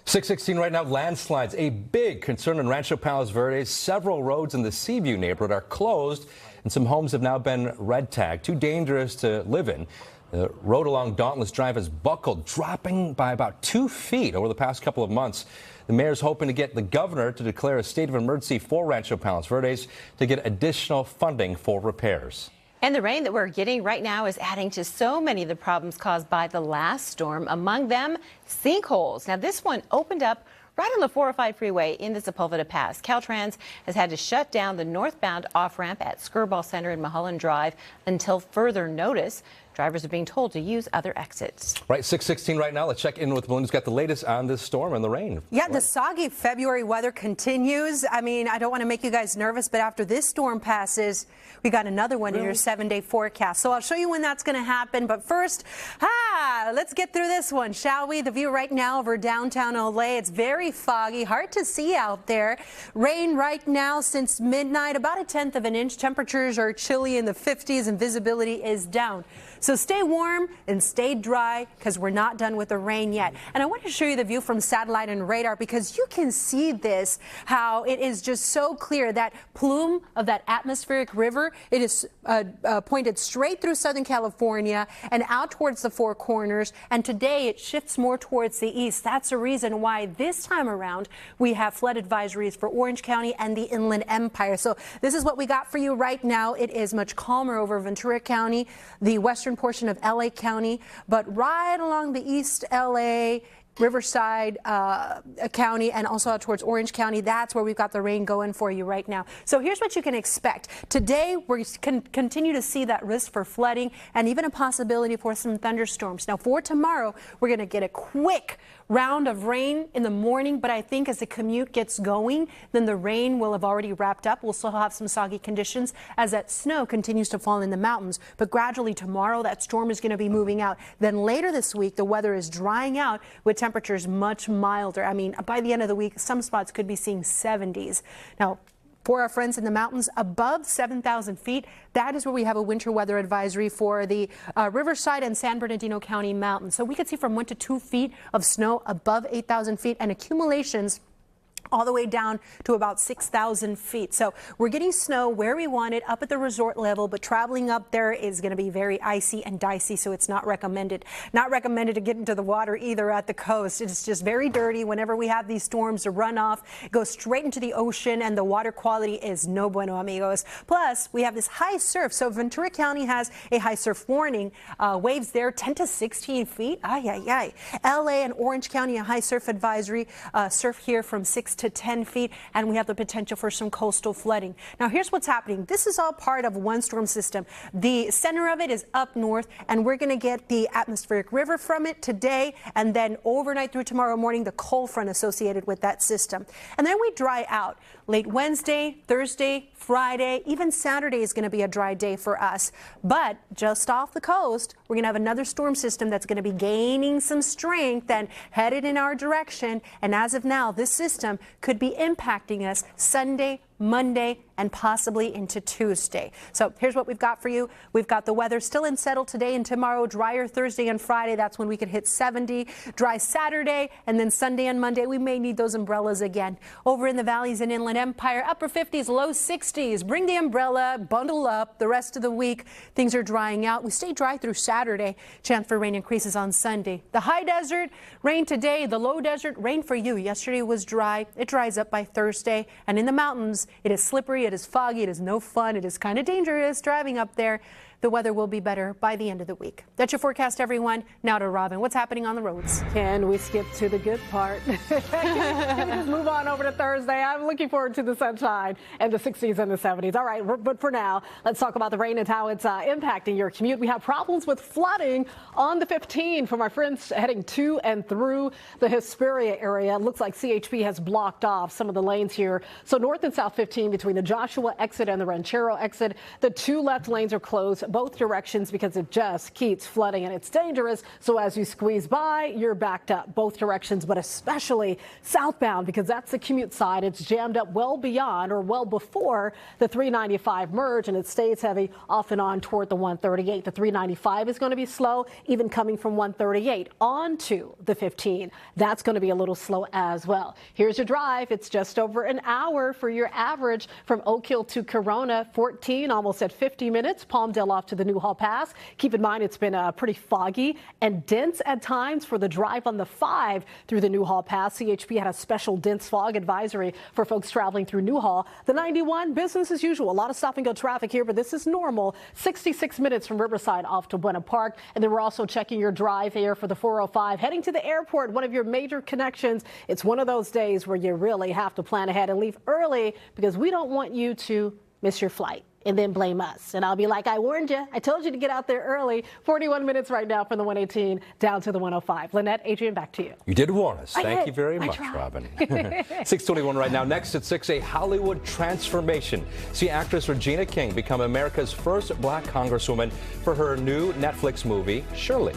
6:16 right now. Landslides, a big concern in Rancho Palos Verdes. Several roads in the Seaview neighborhood are closed, and some homes have now been red tagged, too dangerous to live in. The road along Dauntless Drive has buckled, dropping by about 2 feet over the past couple of months. The mayor's hoping to get the governor to declare a state of emergency for Rancho Palos Verdes to get additional funding for repairs. And the rain that we're getting right now is adding to so many of the problems caused by the last storm, among them sinkholes. Now, this one opened up right on the 405 freeway in the Sepulveda Pass. Caltrans has had to shut down the northbound off-ramp at Skirball Center in Mulholland Drive until further notice. Drivers are being told to use other exits. Right, 6:16 right now. Let's check in with Melinda's got the latest on this storm and the rain. Yeah, the soggy February weather continues. I mean, I don't want to make you guys nervous, but after this storm passes, we got another one in your 7-day forecast. So I'll show you when that's going to happen. But first, let's get through this one, shall we? The view right now over downtown LA. It's very foggy, hard to see out there. Rain right now since midnight, about 1/10 of an inch. Temperatures are chilly in the 50s and visibility is down. So stay warm and stay dry because we're not done with the rain yet. And I want to show you the view from satellite and radar because you can see this, how it is just so clear. That plume of that atmospheric river, it is pointed straight through Southern California and out towards the Four Corners. And today it shifts more towards the east. That's the reason why this time around we have flood advisories for Orange County and the Inland Empire. So this is what we got for you right now. It is much calmer over Ventura County, the western portion of LA County, but right along the East LA, Riverside County, and also out towards Orange County, that's where we've got the rain going for you right now. So here's what you can expect. Today, we can continue to see that risk for flooding and even a possibility for some thunderstorms. Now, for tomorrow, we're going to get a quick round of rain in the morning, but I think as the commute gets going, then the rain will have already wrapped up. We'll still have some soggy conditions as that snow continues to fall in the mountains. But gradually tomorrow, that storm is going to be moving out. Then later this week, the weather is drying out with temperatures much milder. I mean, by the end of the week, some spots could be seeing 70s. Now, for our friends in the mountains above 7,000 feet, that is where we have a winter weather advisory for the Riverside and San Bernardino County mountains. So we could see from 1 to 2 feet of snow above 8,000 feet and accumulations all the way down to about 6,000 feet. So we're getting snow where we want it, up at the resort level, but traveling up there is going to be very icy and dicey, so it's not recommended. Not recommended to get into the water either at the coast. It's just very dirty whenever we have these storms to run off, go straight into the ocean, and the water quality is no bueno, amigos. Plus, we have this high surf. So Ventura County has a high surf warning. Waves there 10 to 16 feet. LA and Orange County, a high surf advisory. Surf here from 6 to 10 feet, and we have the potential for some coastal flooding. Now, here's what's happening. This is all part of one storm system. The center of it is up north, and we're going to get the atmospheric river from it today, and then overnight through tomorrow morning, the cold front associated with that system. And then we dry out. Late Wednesday, Thursday, Friday, even Saturday is going to be a dry day for us. But just off the coast, we're going to have another storm system that's going to be gaining some strength and headed in our direction. And as of now, this system could be impacting us Sunday, Monday, and possibly into Tuesday. So here's what we've got for you. We've got the weather still unsettled today and tomorrow, drier Thursday and Friday. That's when we could hit 70, dry Saturday, and then Sunday and Monday, we may need those umbrellas again. Over in the valleys and Inland Empire, upper 50s, low 60s. Bring the umbrella, bundle up. The rest of the week, things are drying out. We stay dry through Saturday. Chance for rain increases on Sunday. The high desert, rain today. The low desert, rain for you. Yesterday was dry. It dries up by Thursday. And in the mountains, it is slippery, it is foggy, it is no fun, it is kind of dangerous driving up there. The weather will be better by the end of the week. That's your forecast, everyone. Now to Robin. What's happening on the roads? Can we skip to the good part? Can we just move on over to Thursday? I'm looking forward to the sunshine and the 60s and the 70s. All right, but for now, let's talk about the rain and how it's impacting your commute. We have problems with flooding on the 15 for my friends heading to and through the Hesperia area. It looks like CHP has blocked off some of the lanes here. So north and south 15 between the Joshua exit and the Ranchero exit, the 2 left lanes are closed both directions because it just keeps flooding and it's dangerous. So as you squeeze by, you're backed up both directions, but especially southbound because that's the commute side. It's jammed up well beyond or well before the 395 merge, and it stays heavy off and on toward the 138. The 395 is going to be slow, even coming from 138 onto the 15. That's going to be a little slow as well. Here's your drive. It's just over an hour for your average from Oak Hill to Corona, 14, almost at 50 minutes. Palmdale off to the Newhall Pass. Keep in mind it's been pretty foggy and dense at times for the drive on the 5 through the Newhall Pass. CHP had a special dense fog advisory for folks traveling through Newhall. The 91, business as usual. A lot of stop and go traffic here, but this is normal. 66 minutes from Riverside off to Buena Park. And then we're also checking your drive here for the 405. Heading to the airport, one of your major connections. It's one of those days where you really have to plan ahead and leave early because we don't want you to miss your flight and then blame us. And I'll be like, I warned you. I told you to get out there early. 41 minutes right now from the 118 down to the 105. Lynette, Adrian, back to you. You did warn us. I Thank did. you very I much, tried. Robin. 6:21 right now. Next at 6, a Hollywood transformation. See actress Regina King become America's first black congresswoman for her new Netflix movie, Shirley.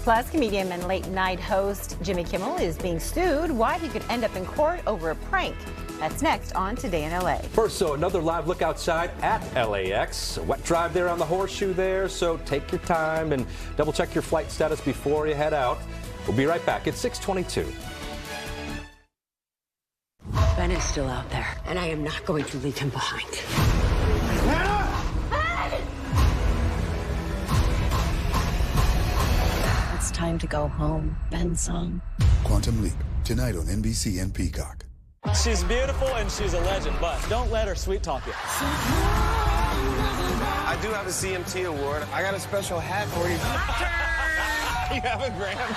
Plus, comedian and late-night host Jimmy Kimmel is being sued. Why he could end up in court over a prank. That's next on Today in LA. First, so another live look outside at LAX. A wet drive there on the horseshoe there, so take your time and double check your flight status before you head out. We'll be right back at 6:22. Ben is still out there, and I am not going to leave him behind. It's time to go home, Ben's son. Quantum Leap, tonight on NBC and Peacock. She's beautiful and she's a legend, but don't let her sweet talk you. I do have a CMT award. I got a special hat for you. You have a Grammy.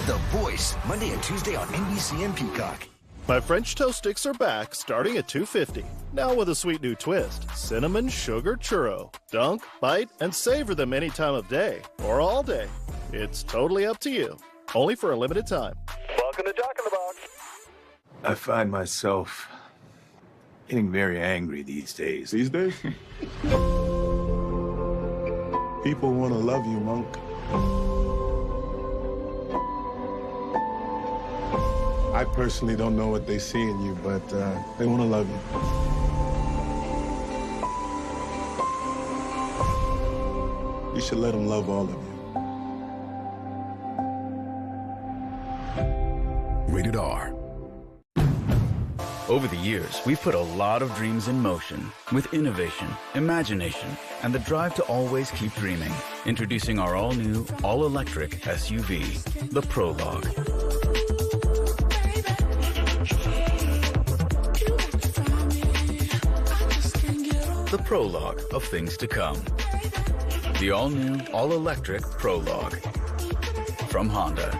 The Voice, Monday and Tuesday on NBC and Peacock. My French toast sticks are back, starting at $2.50. Now with a sweet new twist. Cinnamon sugar churro. Dunk, bite, and savor them any time of day or all day. It's totally up to you. Only for a limited time. Welcome to Jack in the Box. I find myself getting very angry these days. These days? People want to love you, Monk. I personally don't know what they see in you, but they want to love you. You should let them love all of you. Rated R. Over the years, we've put a lot of dreams in motion with innovation, imagination, and the drive to always keep dreaming. Introducing our all-new, all-electric SUV, the Prologue. The Prologue of things to come. The all-new, all-electric Prologue from Honda.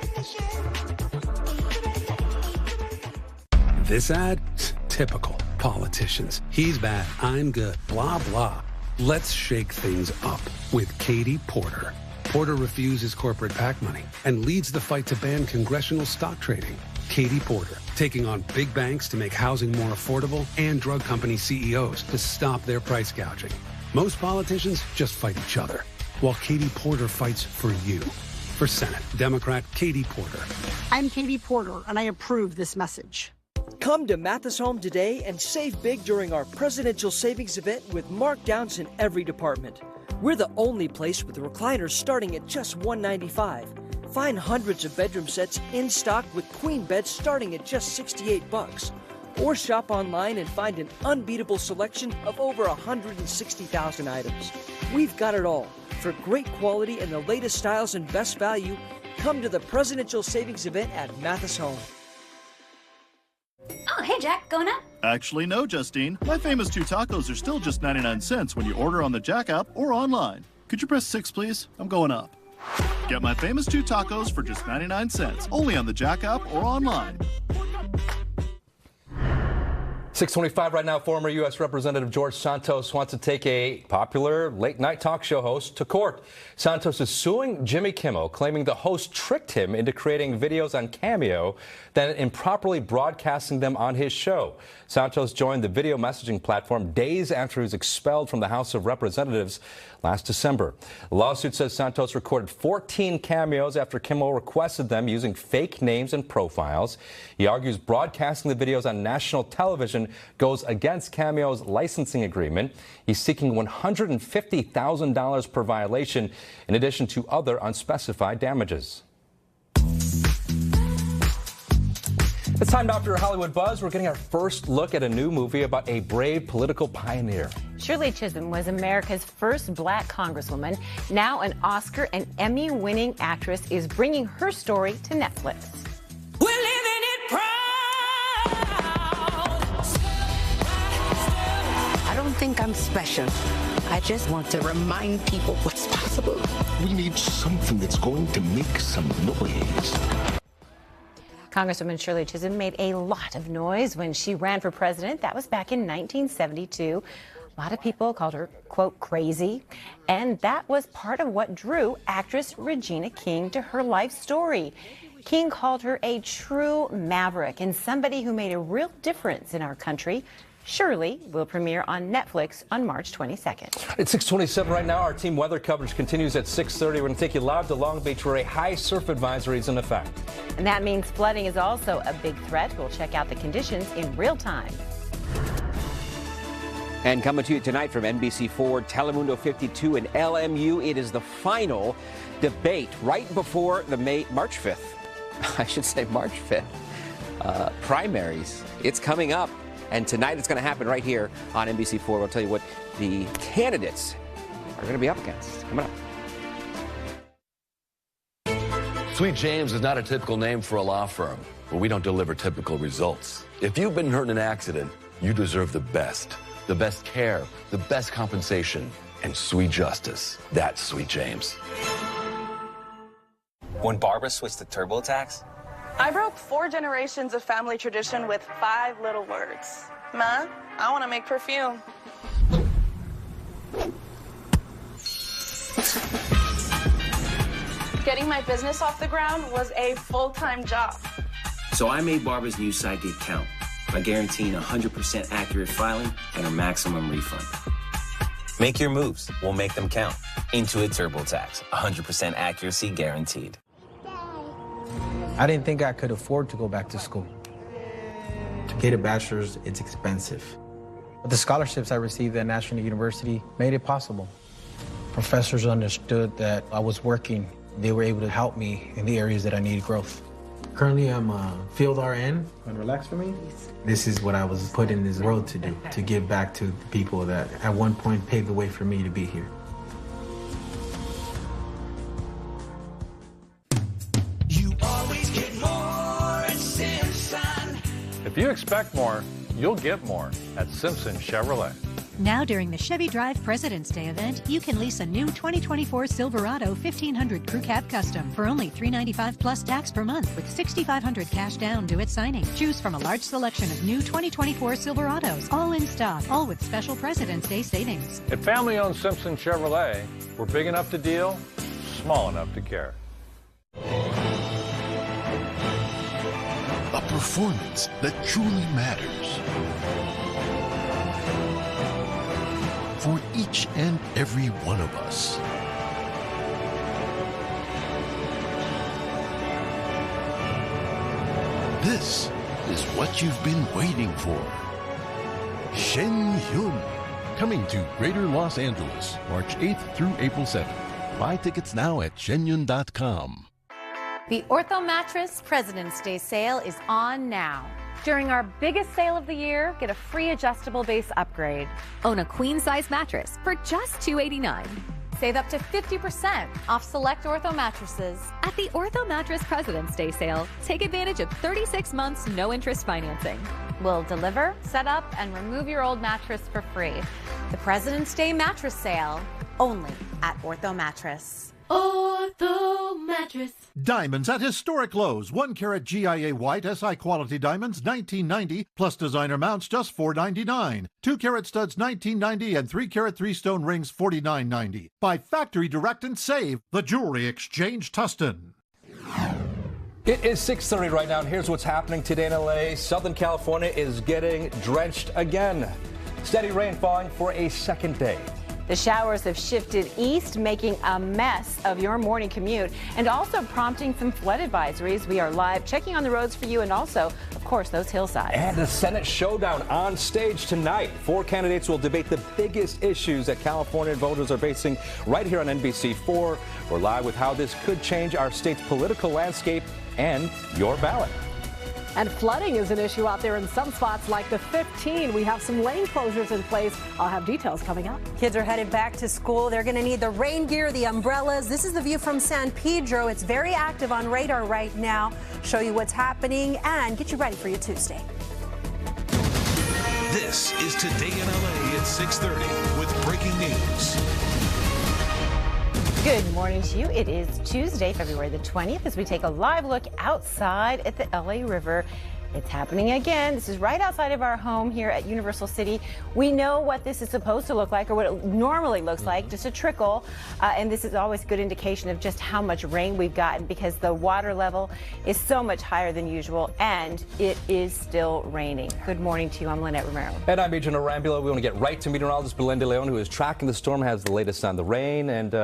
This ad? Typical politicians. He's bad, I'm good, blah, blah. Let's shake things up with Katie Porter. Porter refuses corporate PAC money and leads the fight to ban congressional stock trading. Katie Porter, taking on big banks to make housing more affordable and drug company CEOs to stop their price gouging. Most politicians just fight each other, while Katie Porter fights for you. For Senate, Democrat Katie Porter. I'm Katie Porter, and I approve this message. Come to Mathis Home today and save big during our presidential savings event with markdowns in every department. We're the only place with recliners starting at just $195. Find hundreds of bedroom sets in stock with queen beds starting at just $68. Or shop online and find an unbeatable selection of over 160,000 items. We've got it all. For great quality and the latest styles and best value, come to the presidential savings event at Mathis Home. Oh, hey, Jack, going up? Actually, no, Justine. My famous 2 tacos are still just 99 cents when you order on the Jack app or online. Could you press 6, please? I'm going up. Get my famous 2 tacos for just 99 cents, only on the Jack app or online. 6:25 right now. Former U.S. Representative George Santos wants to take a popular late-night talk show host to court. Santos is suing Jimmy Kimmel, claiming the host tricked him into creating videos on Cameo, then improperly broadcasting them on his show. Santos joined the video messaging platform days after he was expelled from the House of Representatives last December. The lawsuit says Santos recorded 14 cameos after Kimmel requested them using fake names and profiles. He argues broadcasting the videos on national television goes against Cameo's licensing agreement. He's seeking $150,000 per violation, in addition to other unspecified damages. It's time now for your Hollywood Buzz. We're getting our first look at a new movie about a brave political pioneer. Shirley Chisholm was America's first black congresswoman. Now an Oscar and Emmy-winning actress is bringing her story to Netflix. We're living it proud. I don't think I'm special. I just want to remind people what's possible. We need something that's going to make some noise. Congresswoman Shirley Chisholm made a lot of noise when she ran for president. That was back in 1972. A lot of people called her, quote, crazy. And that was part of what drew actress Regina King to her life story. King called her a true maverick and somebody who made a real difference in our country. Shirley will premiere on Netflix on March 22nd. It's 6:27 right now. Our team weather coverage continues at 6:30. We're going to take you live to Long Beach, where a high surf advisory is in effect. And that means flooding is also a big threat. We'll check out the conditions in real time. And coming to you tonight from NBC4, Telemundo 52 and LMU, it is the final debate right before the March 5th. I should say March 5th. Primaries. It's coming up. And tonight it's going to happen right here on NBC4. We'll tell you what the candidates are going to be up against. Coming up. Sweet James is not a typical name for a law firm, but we don't deliver typical results. If you've been hurt in an accident, you deserve the best care, the best compensation, and sweet justice. That's Sweet James. When Barbara switched to TurboTax, I broke 4 generations of family tradition with 5 little words. Ma, I want to make perfume. Getting my business off the ground was a full-time job. so I made Barbara's new site gig count by guaranteeing 100% accurate filing and a maximum refund. Make your moves. We'll make them count. Intuit TurboTax. 100% accuracy guaranteed. I didn't think I could afford to go back to school. To get a bachelor's, it's expensive. But the scholarships I received at National University made it possible. Professors understood that I was working. They were able to help me in the areas that I needed growth. Currently, I'm a field RN. And relax for me. This is what I was put in this world to do, to give back to the people that at one point paved the way for me to be here. You always get more at Simpson. If you expect more, you'll get more at Simpson Chevrolet. Now during the Chevy Drive President's Day event, you can lease a new 2024 Silverado 1500 Crew Cab Custom for only $395 plus tax per month with $6,500 cash down due at signing. Choose from a large selection of new 2024 Silverados, all in stock, all with special President's Day savings. At family-owned Simpson Chevrolet, we're big enough to deal, small enough to care. A performance that truly matters. For each and every one of us. This is what you've been waiting for. Shen Yun. Coming to Greater Los Angeles, March 8th through April 7th. Buy tickets now at shenyun.com. The Ortho Mattress President's Day sale is on now. During our biggest sale of the year, get a free adjustable base upgrade. Own a queen-size mattress for just $289. Save up to 50% off select Ortho mattresses. At the Ortho Mattress President's Day sale, take advantage of 36 months no-interest financing. We'll deliver, set up, and remove your old mattress for free. The President's Day mattress sale, only at Ortho Mattress. Ortho Mattress. Diamonds at historic lows. 1 carat GIA white SI quality diamonds $19.90 plus designer mounts just $4.99. 2 carat studs $19.90 and 3 carat 3-stone rings $49.90. Buy factory direct and save. The Jewelry Exchange Tustin. It is 6:30 right now, and here's what's happening today in LA. Southern California is getting drenched again. Steady rain falling for a second day. The showers have shifted east, making a mess of your morning commute and also prompting some flood advisories. We are live checking on the roads for you and also, of course, those hillsides. And the Senate showdown on stage tonight. 4 candidates will debate the biggest issues that California voters are facing right here on NBC4. We're live with how this could change our state's political landscape and your ballot. And flooding is an issue out there in some spots like the 15. We have some lane closures in place. I'll have details coming up. Kids are headed back to school. They're going to need the rain gear, the umbrellas. This is the view from San Pedro. It's very active on radar right now. Show you what's happening and get you ready for your Tuesday. This is Today in LA at 6:30 with breaking news. Good morning to you. It is Tuesday, February the 20th, as we take a live look outside at the LA River. It's happening again. This is right outside of our home here at Universal City. We know what this is supposed to look like, or what it normally looks like, just a trickle. And this is always a good indication of just how much rain we've gotten, because the water level is so much higher than usual, and it is still raining. Good morning to you. I'm Lynette Romero. And I'm Agent Arambula. We want to get right to meteorologist Belinda Leon, who is tracking the storm, has the latest on the rain. And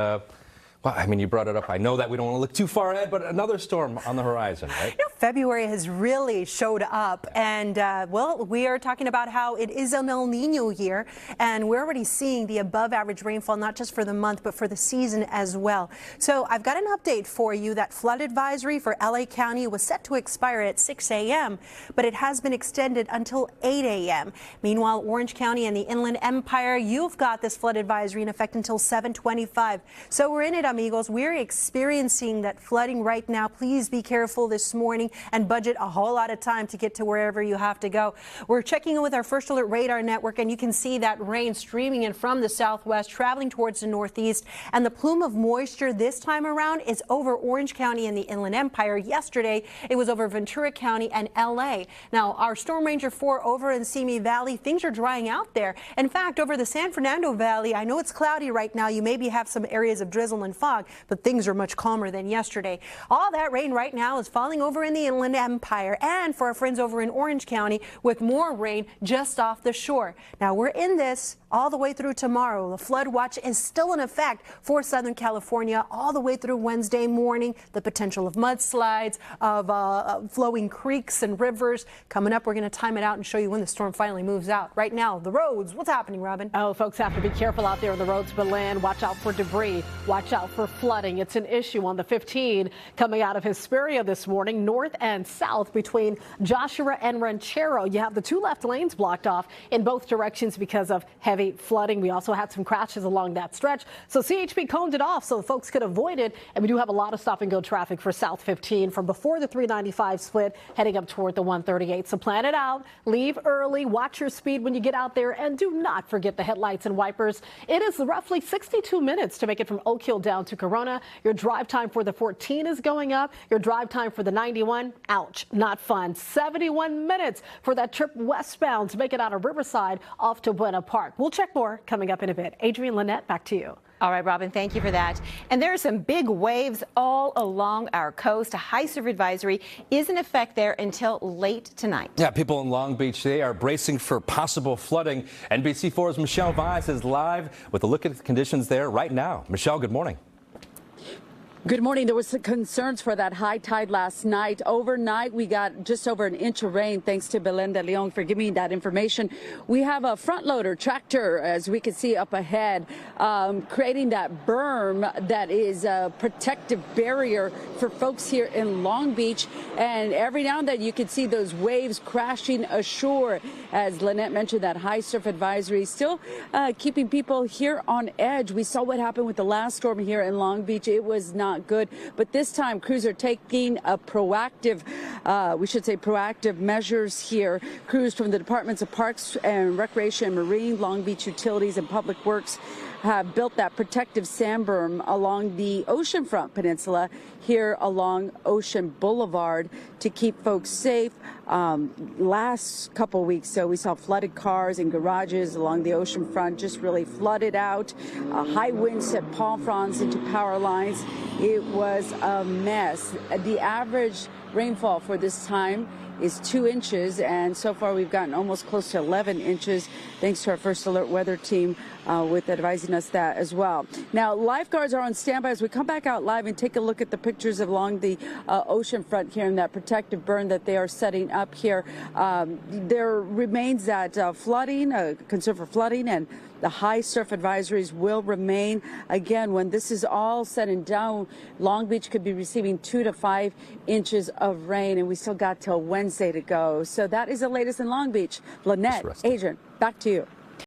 well, I mean, you brought it up. I know that we don't want to look too far ahead, but another storm on the horizon, right? You know, February has really showed up, and well, we are talking about how it is an El Nino year, and we're already seeing the above average rainfall, not just for the month, but for the season as well. So I've got an update for you. That flood advisory for LA County was set to expire at 6 a.m., but it has been extended until 8 a.m. Meanwhile, Orange County and the Inland Empire, you've got this flood advisory in effect until 7:25. So we're in it, amigos. We're experiencing that flooding right now. Please be careful this morning and budget a whole lot of time to get to wherever you have to go. We're checking in with our First Alert radar network, and you can see that rain streaming in from the southwest, traveling towards the northeast. And the plume of moisture this time around is over Orange County and the Inland Empire. Yesterday, it was over Ventura County and LA. Now, our Storm Ranger 4 over in Simi Valley, things are drying out there. In fact, over the San Fernando Valley, I know it's cloudy right now. You maybe have some areas of drizzle and fog, but things are much calmer than yesterday. All that rain right now is falling over in the Inland Empire, and for our friends over in Orange County, with more rain just off the shore. Now, we're in this all the way through tomorrow. The flood watch is still in effect for Southern California all the way through Wednesday morning. The potential of mudslides, of flowing creeks and rivers. Coming up, we're going to time it out and show you when the storm finally moves out. Right now, the roads. What's happening, Robin? Oh, folks have to be careful out there on the roads, Belen. Watch out for debris. Watch out for flooding. It's an issue on the 15 coming out of Hesperia this morning, north and south between Joshua and Ranchero. You have the two left lanes blocked off in both directions because of heavy flooding. We also had some crashes along that stretch, so CHP coned it off so folks could avoid it. And we do have a lot of stop and go traffic for South 15 from before the 395 split heading up toward the 138. So plan it out, leave early, watch your speed when you get out there, and do not forget the headlights and wipers. It is roughly 62 minutes to make it from Oak Hill down to Corona. Your drive time for the 14 is going up. Your drive time for the 91, ouch, not fun. 71 minutes for that trip westbound to make it out of Riverside off to Buena Park. We'll check more coming up in a bit. Adrienne, Lynette, back to you. All right, Robin, thank you for that. And there are some big waves all along our coast. A high surf advisory is in effect there until late tonight. Yeah, people in Long Beach, they are bracing for possible flooding. NBC4's Michelle Vise is live with a look at the conditions there right now. Michelle, good morning. Good morning. There was some concerns for that high tide last night. Overnight, we got just over an inch of rain, thanks to Belinda Leon for giving me that information. We have a front loader tractor, as we can see up ahead, creating that berm that is a protective barrier for folks here in Long Beach. And every now and then you can see those waves crashing ashore. As Lynette mentioned, that high surf advisory still keeping people here on edge. We saw what happened with the last storm here in Long Beach. It was not good, but this time crews are taking a proactive measures here. Crews from the Departments of Parks and Recreation and Marine, Long Beach Utilities, and Public Works have built that protective sand berm along the oceanfront peninsula here along Ocean Boulevard to keep folks safe. Last couple weeks, so we saw flooded cars and garages along the oceanfront just really flooded out. High winds set palm fronds into power lines. It was a mess. The average rainfall for this time is 2 inches, and so far we've gotten almost close to 11 inches thanks to our First Alert weather team with advising us that as well. Now, lifeguards are on standby as we come back out live and take a look at the pictures along the ocean front here in that protective berm that they are setting up here. There remains that flooding, concern for flooding, and the high surf advisories will remain. Again, when this is all said and done, Long Beach could be receiving 2 to 5 inches of rain, and we still got till Wednesday to go. So that is the latest in Long Beach. Lynette, Adrian, back to you.